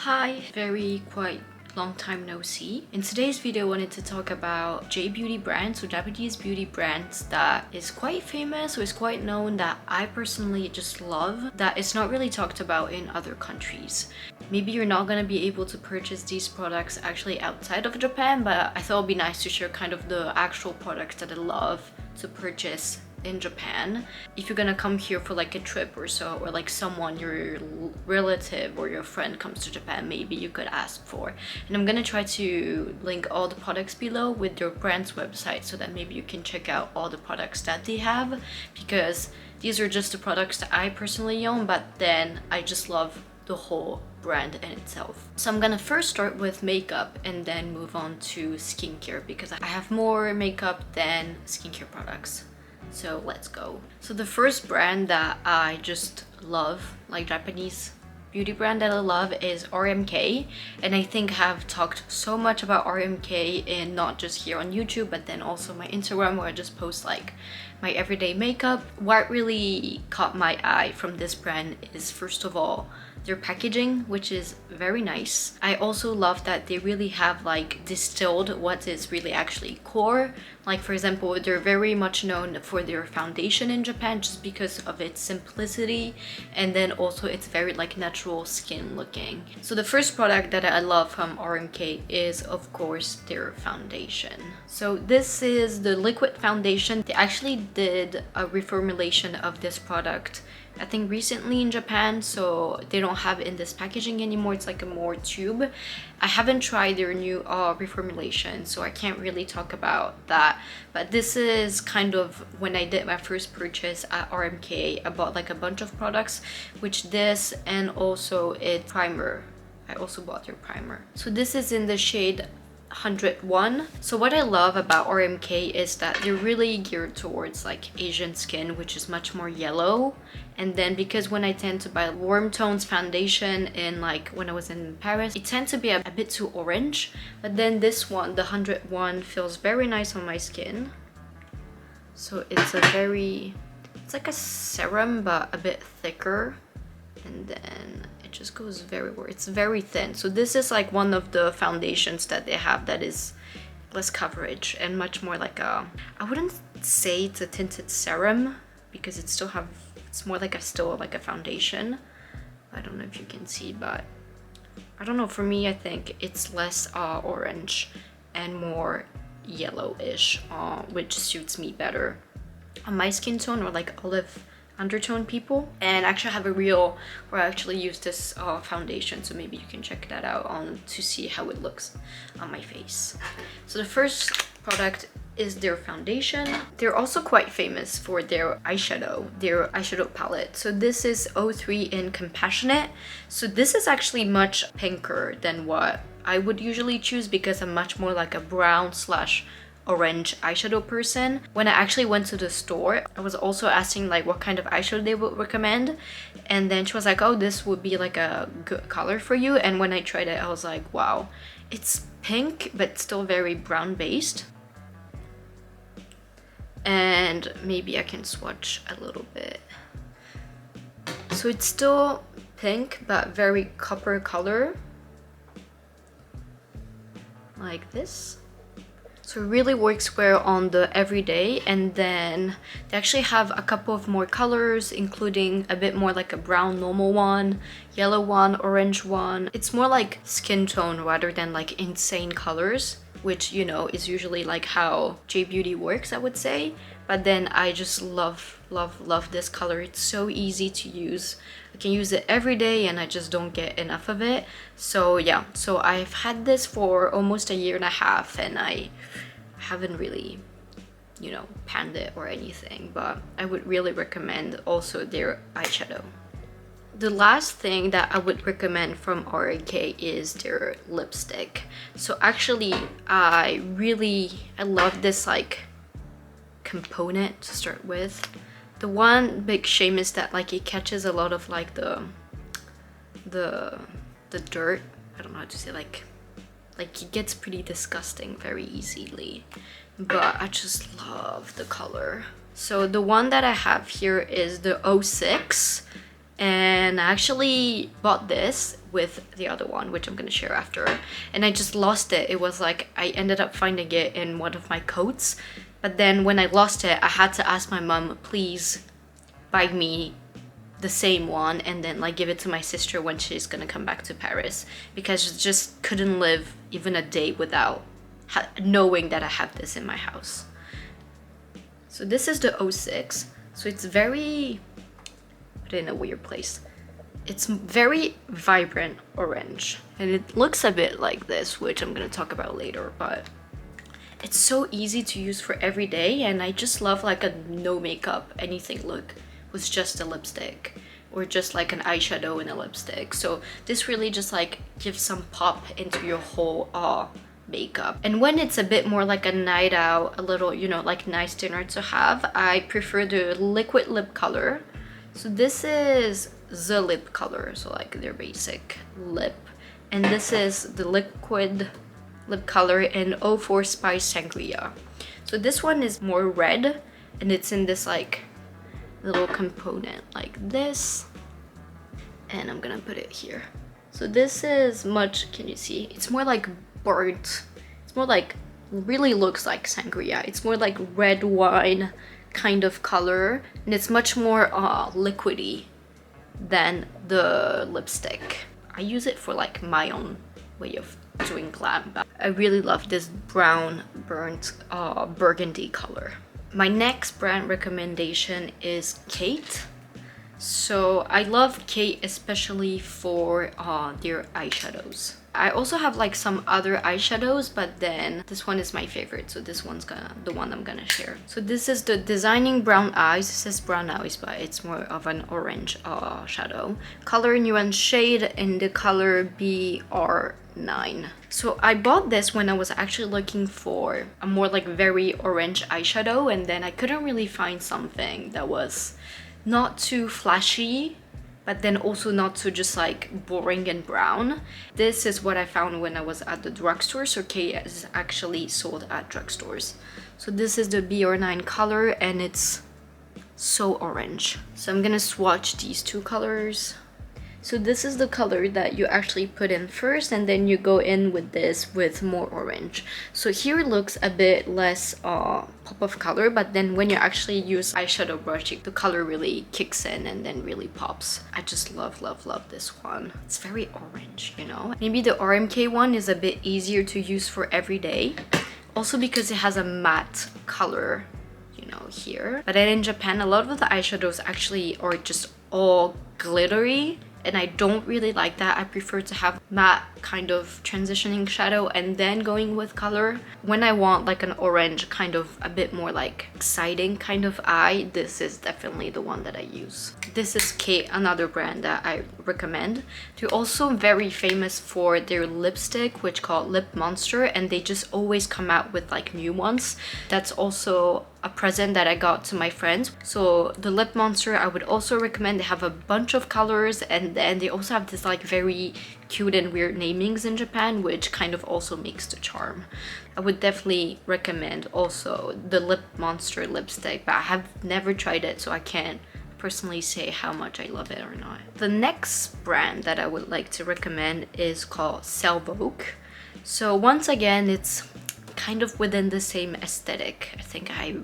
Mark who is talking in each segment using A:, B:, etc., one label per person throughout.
A: Hi, very quite long time no see. In today's video, I wanted to talk about J beauty brands, so Japanese beauty brands that is quite famous or is quite known that I personally just love, that is not really talked about in other countries. Maybe you're not gonna be able to purchase these products actually outside of Japan, but I thought it'd be nice to share kind of the actual products that I love to purchase in Japan. If you're gonna come here for like a trip or so, or like someone, your relative or your friend comes to Japan, maybe you could ask for. And I'm gonna try to link all the products below with your brand's website so that maybe you can check out all the products that they have, because these are just the products that I personally own, but then I just love the whole brand in itself. So I'm gonna first start with makeup and then move on to skincare, because I have more makeup than skincare products. So let's go. So the first brand that I just love, like Japanese beauty brand that I love, is RMK. And I think I have talked so much about RMK in not just here on YouTube, but then also my Instagram, where I just post like my everyday makeup. What really caught my eye from this brand is, first of all, their packaging, which is very nice. I also love that they really have like distilled what is really actually core. Like for example, they're very much known for their foundation in Japan just because of its simplicity, and then also it's very like natural skin looking. So the first product that I love from RMK is of course their foundation. So this is the liquid foundation. They actually did a reformulation of this product I think recently in Japan, so they don't have it in this packaging anymore. It's like a more tube. I haven't tried their new reformulation, so I can't really talk about that, but this is kind of when I did my first purchase at RMK. I bought like a bunch of products, which this and also its primer. I also bought their primer. So this is in the shade 101. So what I love about RMK is that they're really geared towards like Asian skin, which is much more yellow. And then because when I tend to buy warm tones foundation in like when I was in Paris, it tends to be a bit too orange, but then this one, the 101, feels very nice on my skin. So it's it's like a serum but a bit thicker, and then just goes it's very thin. So this is like one of the foundations that they have that is less coverage and much more like a, I wouldn't say it's a tinted serum because it's more like still like a foundation. I don't know if you can see, but I don't know, for me I think it's less orange and more yellowish, which suits me better on my skin tone, or like olive undertone people. And actually I have a reel where I actually use this foundation, so maybe you can check that out to see how it looks on my face. So the first product is their foundation. They're also quite famous for their eyeshadow palette. So this is 03 in Compassionate. So this is actually much pinker than what I would usually choose, because I'm much more like a brown slash orange eyeshadow person. When I actually went to the store, I was also asking like what kind of eyeshadow they would recommend, and then she was like, oh, this would be like a good color for you. And when I tried it, I was like, wow, it's pink but still very brown based. And maybe I can swatch a little bit. So it's still pink but very copper color, like this. So it really works well on the everyday. And then they actually have a couple of more colors, including a bit more like a brown normal one, yellow one, orange one. It's more like skin tone rather than like insane colors, which, you know, is usually like how J Beauty works, I would say. But then I just love this color. It's so easy to use. I can use it every day and I just don't get enough of it. So yeah, so I've had this for almost a year and a half, and I haven't really, you know, panned it or anything, but I would really recommend also their eyeshadow. The last thing that I would recommend from RMK is their lipstick. So actually I love this like component to start with. The one big shame is that like it catches a lot of like the dirt. I don't know how to say, like it gets pretty disgusting very easily, but I just love the color. So the one that I have here is the 06, And I actually bought this with the other one, which I'm gonna share after, and I just lost it. It was like I ended up finding it in one of my coats, but then when I lost it, I had to ask my mom, please buy me the same one and then like give it to my sister when she's gonna come back to Paris, because I just couldn't live even a day without knowing that I have this in my house. So this is the 06. So it's very, put it in a weird place. It's very vibrant orange, and it looks a bit like this, which I'm gonna talk about later, but it's so easy to use for every day, and I just love like a no makeup anything look with just a lipstick, or just like an eyeshadow and a lipstick. So this really just like gives some pop into your whole makeup. And when it's a bit more like a night out, a little, you know, like nice dinner to have, I prefer the liquid lip color. So this is the lip color, so like their basic lip, and this is the liquid lip color in 04 Spice Sangria. So this one is more red, and it's in this like little component like this, and I'm gonna put it here. So this is much, can you see? It's more like burnt. It's more like, really looks like sangria. It's more like red wine kind of color, and it's much more liquidy than the lipstick. I use it for like my own way of doing glam, but I really love this brown burnt burgundy color. My next brand recommendation is Kate. So I love Kate especially for their eyeshadows. I also have like some other eyeshadows, but then this one is my favorite, so this one's the one I'm gonna share. So this is the Designing Brown Eyes. It says brown eyes, but it's more of an orange shadow. Color nuance shade in the color BR9. So I bought this when I was actually looking for a more like very orange eyeshadow, and then I couldn't really find something that was not too flashy, but then also not so just like boring and brown. This is what I found when I was at the drugstore. So Kate is actually sold at drugstores. So this is the BR9 color, and it's so orange. So I'm gonna swatch these two colors. So this is the color that you actually put in first, and then you go in with this with more orange. So here it looks a bit less pop of color, but then when you actually use eyeshadow brush, the color really kicks in and then really pops. I just love, love, love this one. It's very orange, you know? Maybe the RMK one is a bit easier to use for every day. Also because it has a matte color, you know, here. But then in Japan, a lot of the eyeshadows actually are just all glittery, and I don't really like that. I prefer to have matte kind of transitioning shadow and then going with color. When I want like an orange kind of a bit more like exciting kind of eye, this is definitely the one that I use. This is Kate, another brand that I recommend. They're also very famous for their lipstick, which called Lip Monster, and they just always come out with like new ones. That's also a present that I got to my friends. So the Lip Monster I would also recommend. They have a bunch of colors, and then they also have this like very cute and weird namings in Japan, which kind of also makes the charm. I would definitely recommend also the Lip Monster lipstick, but I have never tried it, so I can't personally say how much I love it or not. The next brand that I would like to recommend is called Selvoke. So once again, it's kind of within the same aesthetic. I think I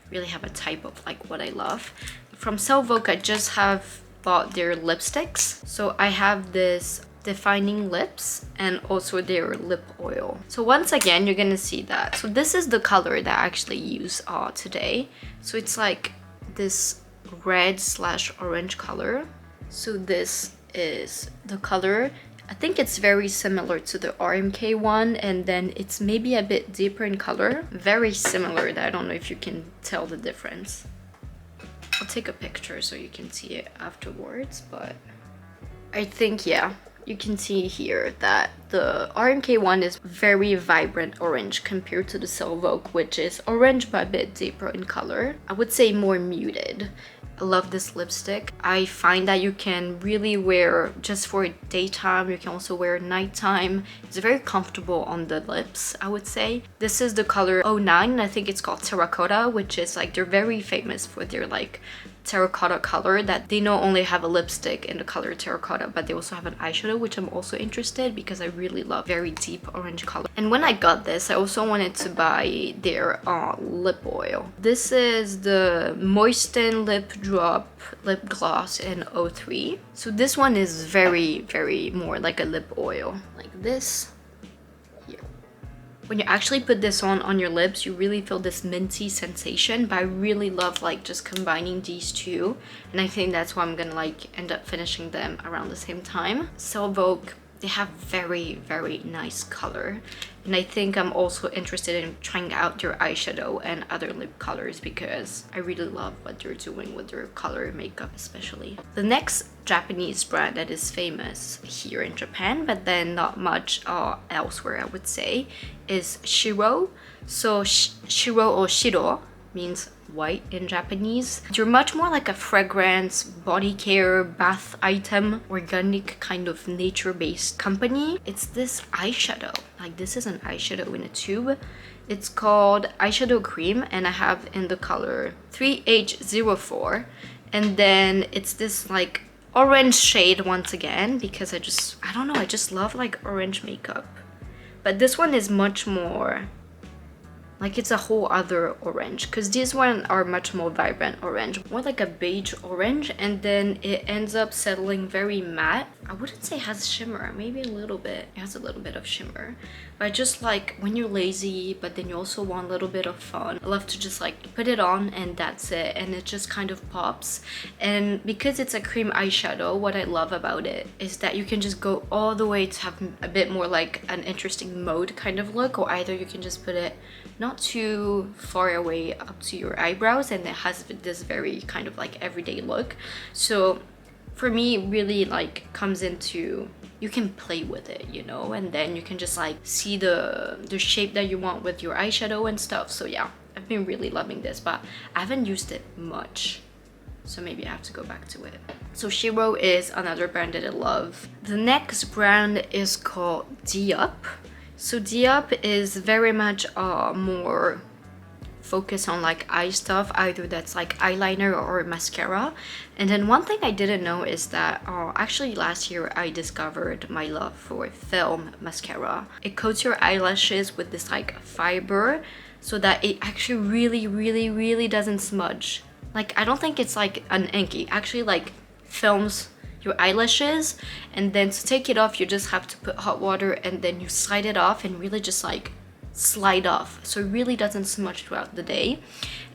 A: really have a type of like what I love. From Selvoke, I just have bought their lipsticks. So I have this Defining Lips and also their lip oil. So once again, you're gonna see that. So this is the color that I actually use today. So it's like this red/orange color. So this is the color. I think it's very similar to the RMK one, and then it's maybe a bit deeper in color. Very similar. I don't know if you can tell the difference. I'll take a picture so you can see it afterwards, but I think, yeah, you can see here that the RMK one is very vibrant orange compared to the Selvoke, which is orange but a bit deeper in color. I would say more muted. I love this lipstick. I find that you can really wear just for daytime. You can also wear nighttime. It's very comfortable on the lips, I would say. This is the color 09. I think it's called Terracotta, which is like, they're very famous for their like terracotta color, that they not only have a lipstick in the color terracotta, but they also have an eyeshadow, which I'm also interested because I really love very deep orange color. And when I got this, I also wanted to buy their lip oil. This is the Moisten Lip Drop Lip Gloss in 03. So this one is very more like a lip oil, like this. When you actually put this on your lips, you really feel this minty sensation, but I really love like just combining these two, and I think that's why I'm gonna like end up finishing them around the same time. Selvogue, they have very nice color, and I think I'm also interested in trying out their eyeshadow and other lip colors because I really love what they're doing with their color makeup especially. The next Japanese brand that is famous here in Japan, but then not much elsewhere, I would say, is Shiro. So Shiro or Shiro means white in Japanese. They're much more like a fragrance, body care, bath item, organic kind of nature-based company. It's this eyeshadow. Like this is an eyeshadow in a tube. It's called eyeshadow cream, and I have in the color 3H04. And then it's this like orange shade once again, because I don't know, I just love like orange makeup. But this one is much more like, it's a whole other orange, because these ones are much more vibrant orange, more like a beige orange, and then it ends up settling very matte. I wouldn't say it has shimmer, maybe a little bit. It has a little bit of shimmer, but I just like when you're lazy but then you also want a little bit of fun, I love to just like put it on and that's it, and it just kind of pops. And because it's a cream eyeshadow, what I love about it is that you can just go all the way to have a bit more like an interesting mode kind of look, or either you can just put it not too far away up to your eyebrows, and it has this very kind of like everyday look. So for me, it really like comes into, you can play with it, you know, and then you can just like see the shape that you want with your eyeshadow and stuff. So yeah, I've been really loving this, but I haven't used it much, so maybe I have to go back to it. So Shiro is another brand that I love. The next brand is called Diop. So Diop is very much more focused on like eye stuff, either that's like eyeliner or mascara. And then one thing I didn't know is that actually last year I discovered my love for film mascara. It coats your eyelashes with this like fiber so that it actually really doesn't smudge. Like, I don't think it's like an ink, it actually like films your eyelashes, and then to take it off you just have to put hot water and then you slide it off and really just like slide off, so it really doesn't smudge throughout the day.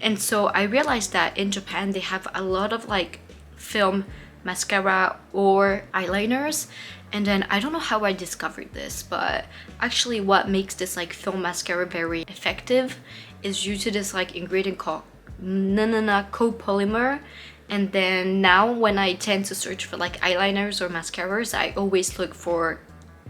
A: And so I realized that in Japan they have a lot of like film mascara or eyeliners, and then I don't know how I discovered this, but actually what makes this like film mascara very effective is due to this like ingredient called Nanana copolymer. And then now when I tend to search for like eyeliners or mascaras, I always look for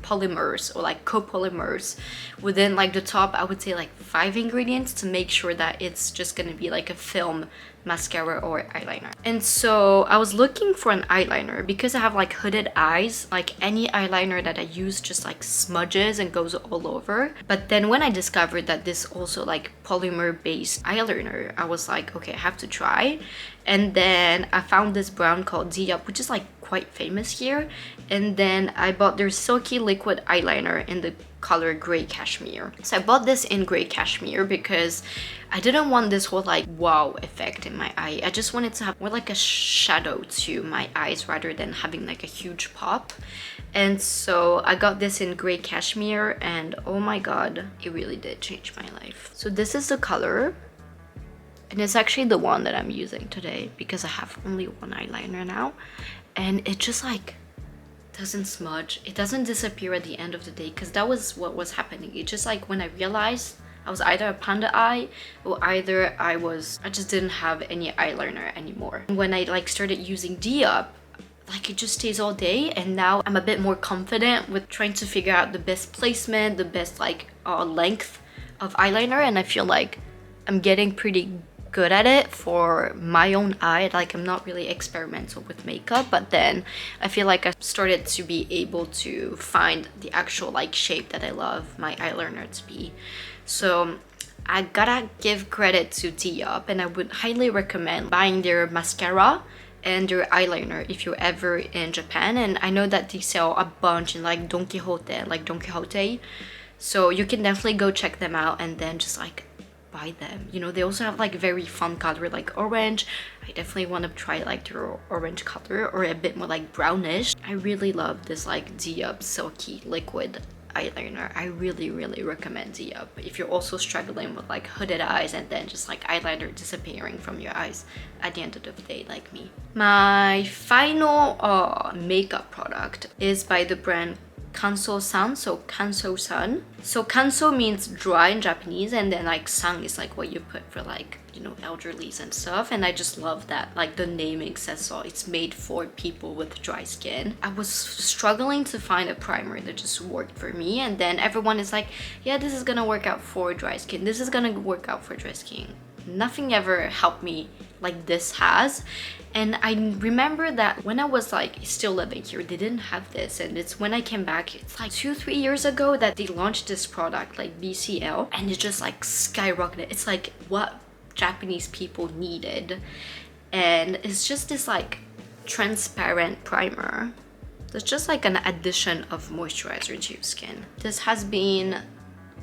A: polymers or like copolymers within like the top, I would say like 5 ingredients, to make sure that it's just gonna be like a film mascara or eyeliner. And so I was looking for an eyeliner because I have like hooded eyes, like any eyeliner that I use just like smudges and goes all over. But then when I discovered that this also like polymer based eyeliner, I was like, okay, I have to try. And then I found this brand called Diop, which is like quite famous here. And then I bought their silky liquid eyeliner in the color gray cashmere. So I bought this in gray cashmere because I didn't want this whole like wow effect in my eye. I just wanted to have more like a shadow to my eyes rather than having like a huge pop. And so I got this in gray cashmere, and oh my god, it really did change my life. So this is the color, and it's actually the one that I'm using today because I have only one eyeliner now, and it just like doesn't smudge. It doesn't disappear at the end of the day, because that was what was happening. It just like when I realized I was either a panda eye or either I just didn't have any eyeliner anymore. When I like started using Diop, like it just stays all day, and now I'm a bit more confident with trying to figure out the best placement, the best like length of eyeliner, and I feel like I'm getting pretty good at it for my own eye. Like, I'm not really experimental with makeup, but then I feel like I started to be able to find the actual like shape that I love my eyeliner to be. So I gotta give credit to Diop, and I would highly recommend buying their mascara and their eyeliner if you're ever in Japan. And I know that they sell a bunch in like Don Quixote, so you can definitely go check them out and then just like buy them. You know, they also have like very fun color like orange. I definitely want to try like their orange color, or a bit more like brownish. I really love this like Diop silky liquid eyeliner. I really recommend Diop if you're also struggling with like hooded eyes and then just like eyeliner disappearing from your eyes at the end of the day like me. My final makeup product is by the brand Kanso-san, so Kanso-san. So Kanso means dry in Japanese, and then like san is like what you put for like, you know, elderlies and stuff. And I just love that like the naming says so. It's made for people with dry skin. I was struggling to find a primer that just worked for me, and then everyone is like, yeah, this is gonna work out for dry skin, this is gonna work out for dry skin. Nothing ever helped me like this has. And I remember that when I was like still living here, they didn't have this, and it's when I came back, it's like 2-3 years ago, that they launched this product like BCL, and it just like skyrocketed. It's like what Japanese people needed, and it's just this like transparent primer. It's just like an addition of moisturizer to your skin. This has been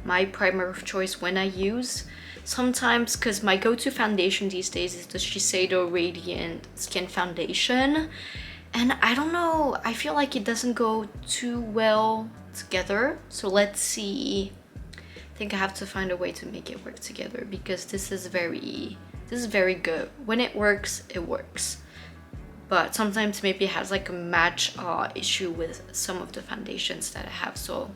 A: my primer of choice when I use. Sometimes, because my go-to foundation these days is the Shiseido Radiant Skin Foundation, and I don't know, I feel like it doesn't go too well together. So let's see. I think I have to find a way to make it work together, because this is very good. When it works, it works. But sometimes maybe it has like a match issue with some of the foundations that I have. So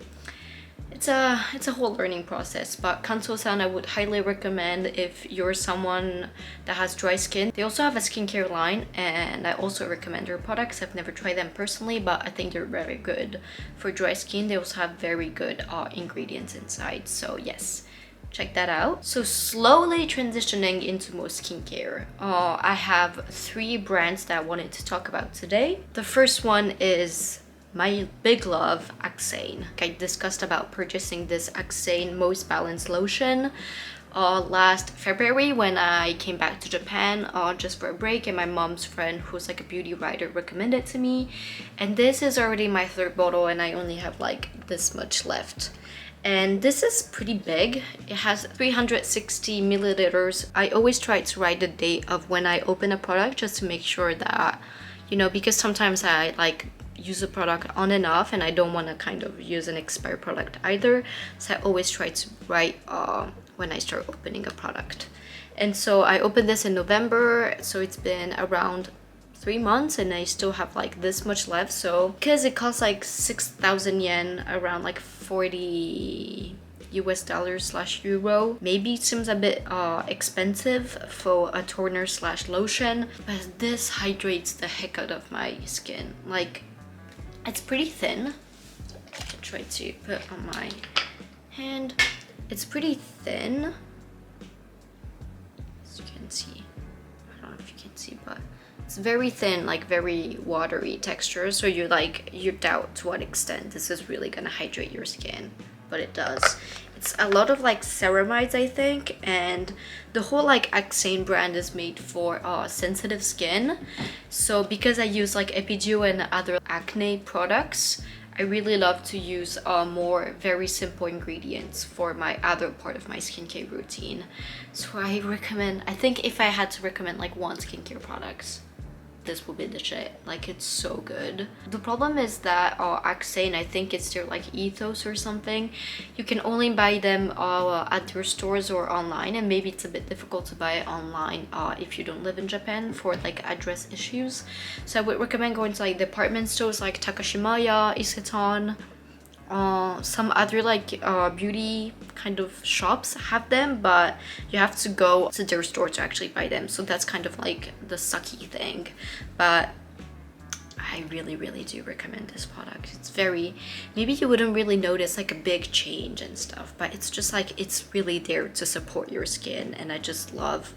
A: it's a whole learning process. But Kanso-san I would highly recommend if you're someone that has dry skin. They also have a skincare line, and I also recommend their products. I've never tried them personally, but I think they're very good for dry skin. They also have very good ingredients inside, so yes, check that out. So slowly transitioning into more skincare, I have 3 brands that I wanted to talk about today. The first one is my big love, Axane. I discussed about purchasing this Axane Most Balanced Lotion last February when I came back to Japan just for a break, and my mom's friend, who's like a beauty writer, recommended it to me. And this is already my 3rd bottle, and I only have like this much left. And this is pretty big. It has 360 milliliters. I always try to write the date of when I open a product, just to make sure that, you know, because sometimes I like use a product on and off, and I don't want to kind of use an expired product either. So I always try to write when I start opening a product. And so I opened this in November, so it's been around 3 months, and I still have like this much left. So because it costs like 6,000 yen, around like 40 US dollars / euro, maybe it seems a bit expensive for a toner / lotion, but this hydrates the heck out of my skin. Like, it's pretty thin. I can try to put on my hand. It's pretty thin, as you can see. I don't know if you can see, but it's very thin, like very watery texture. So you doubt to what extent this is really gonna hydrate your skin, but it does. It's a lot of like ceramides, I think, and the whole like Axane brand is made for sensitive skin. So because I use like Epiduo and other acne products, I really love to use more very simple ingredients for my other part of my skincare routine. So I recommend, I think if I had to recommend like one skincare product, this will be the shit. Like, it's so good. The problem is that Axane, I think it's their like ethos or something. You can only buy them at their stores or online, and maybe it's a bit difficult to buy it online if you don't live in Japan for like address issues. So I would recommend going to like department stores like Takashimaya, Isetan. Some other like beauty kind of shops have them, but you have to go to their store to actually buy them. So that's kind of like the sucky thing. But I really do recommend this product. It's very, maybe you wouldn't really notice like a big change and stuff, but it's just like, it's really there to support your skin, and I just love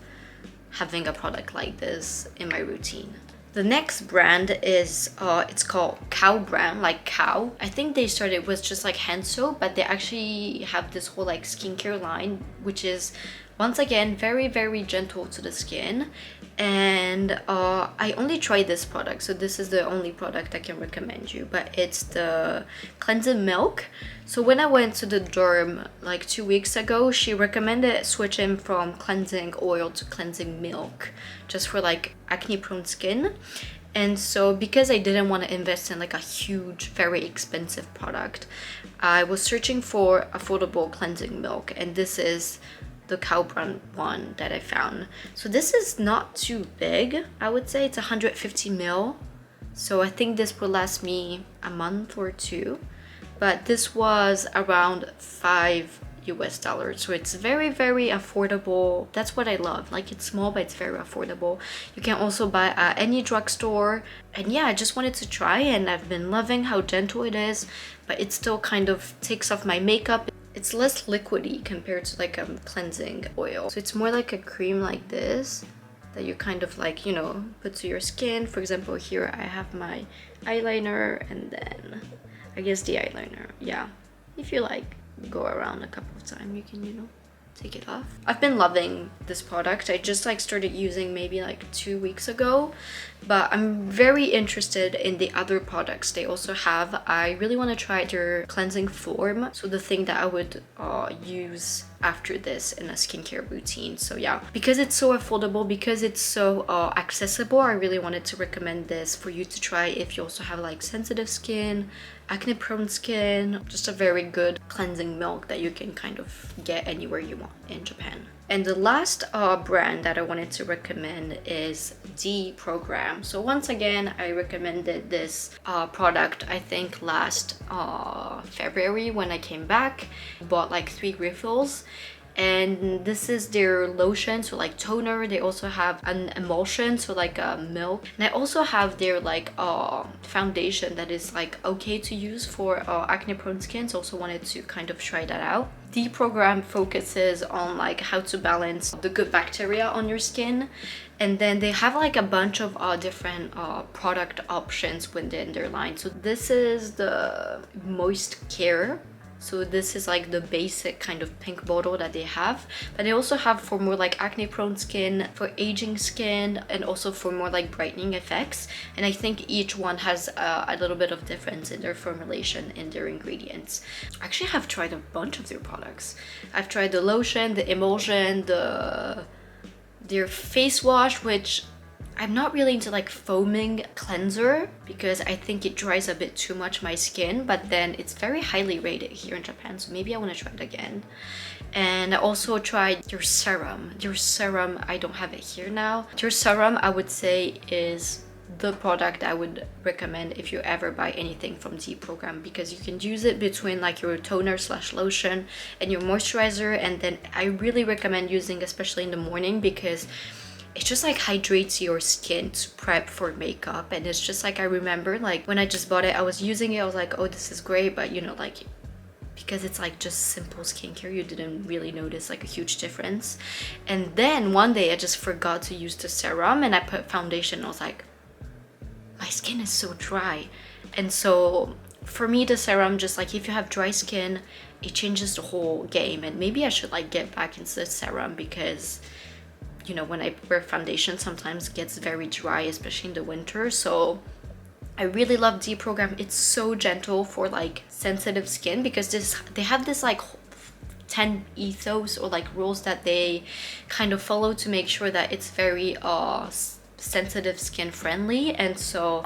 A: having a product like this in my routine. The next brand is it's called Cow brand, like cow. I think they started with just like hand soap, but they actually have this whole like skincare line, which is once again very, very gentle to the skin. And I only tried this product, so this is the only product I can recommend you, but it's the cleansing milk. So when I went to the derm like 2 weeks ago, she recommended switching from cleansing oil to cleansing milk just for like acne prone skin. And so because I didn't want to invest in like a huge, very expensive product, I was searching for affordable cleansing milk, and this is the Cow brand one that I found. So this is not too big. I would say it's 150 ml. So I think this will last me a month or two. But this was around $5. So it's very, very affordable. That's what I love. Like, it's small, but it's very affordable. You can also buy at any drugstore. And yeah, I just wanted to try, and I've been loving how gentle it is, but it still kind of takes off my makeup. It's less liquidy compared to like a cleansing oil. So it's more like a cream like this that you kind of like, you know, put to your skin. For example, here I have my eyeliner, and then I guess the eyeliner, yeah. If you like go around a couple of times, you can, you know, take it off. I've been loving this product. I just like started using maybe like 2 weeks ago, but I'm very interested in the other products they also have. I really want to try their cleansing form, so the thing that I would use after this in a skincare routine. So yeah, because it's so affordable, because it's so accessible, I really wanted to recommend this for you to try if you also have like sensitive skin, acne prone skin. Just a very good cleansing milk that you can kind of get anywhere you want in Japan. And the last brand that I wanted to recommend is D-Program. So once again, I recommended this product, I think last February when I came back. Bought like 3 refills. And this is their lotion, so like toner. They also have an emulsion, so like a milk. And I also have their like foundation that is like okay to use for acne prone skin. So also wanted to kind of try that out. The program focuses on like how to balance the good bacteria on your skin, and then they have like a bunch of different product options within their line. So this is the Moist Care. So this is like the basic kind of pink bottle that they have, but they also have for more like acne prone skin, for aging skin, and also for more like brightening effects. And I think each one has a little bit of difference in their formulation and their ingredients. Actually, I have tried a bunch of their products. I've tried the lotion, the emulsion, their face wash, which I'm not really into like foaming cleanser because I think it dries a bit too much my skin, but then it's very highly rated here in Japan, so maybe I want to try it again. And I also tried their serum. Their serum, I don't have it here now. Their serum, I would say, is the product I would recommend if you ever buy anything from D-Program, because you can use it between like your toner slash lotion and your moisturizer. And then I really recommend using especially in the morning, because it just like hydrates your skin to prep for makeup. And it's just like, I remember like when I just bought it, I was using it, I was like, oh, this is great, but you know, like because it's like just simple skincare, you didn't really notice like a huge difference. And then one day I just forgot to use the serum and I put foundation. I was like, my skin is so dry. And so for me, the serum, just like if you have dry skin, it changes the whole game. And maybe I should like get back into the serum, because you know, when I wear foundation, sometimes it gets very dry, especially in the winter. So I really love D-Program. It's so gentle for like sensitive skin, because they have this like 10 ethos or like rules that they kind of follow to make sure that it's very sensitive skin friendly. And so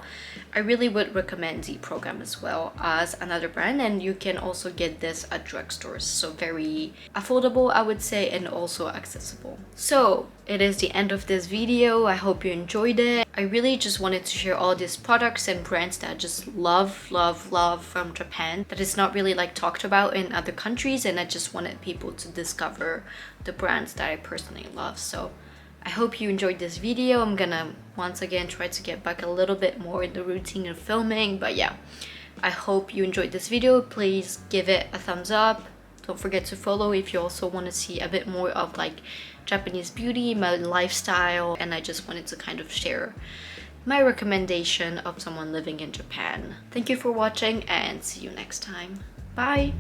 A: I really would recommend D-Program as well as another brand, and you can also get this at drugstores. So very affordable, I would say, and also accessible. So it is the end of this video. I hope you enjoyed it. I really just wanted to share all these products and brands that I just love from Japan, that is not really like talked about in other countries, and I just wanted people to discover the brands that I personally love. So I hope you enjoyed this video. I'm gonna once again try to get back a little bit more in the routine of filming, but yeah, I hope you enjoyed this video. Please give it a thumbs up. Don't forget to follow if you also want to see a bit more of like Japanese beauty, my lifestyle, and I just wanted to kind of share my recommendation of someone living in Japan. Thank you for watching and see you next time. Bye!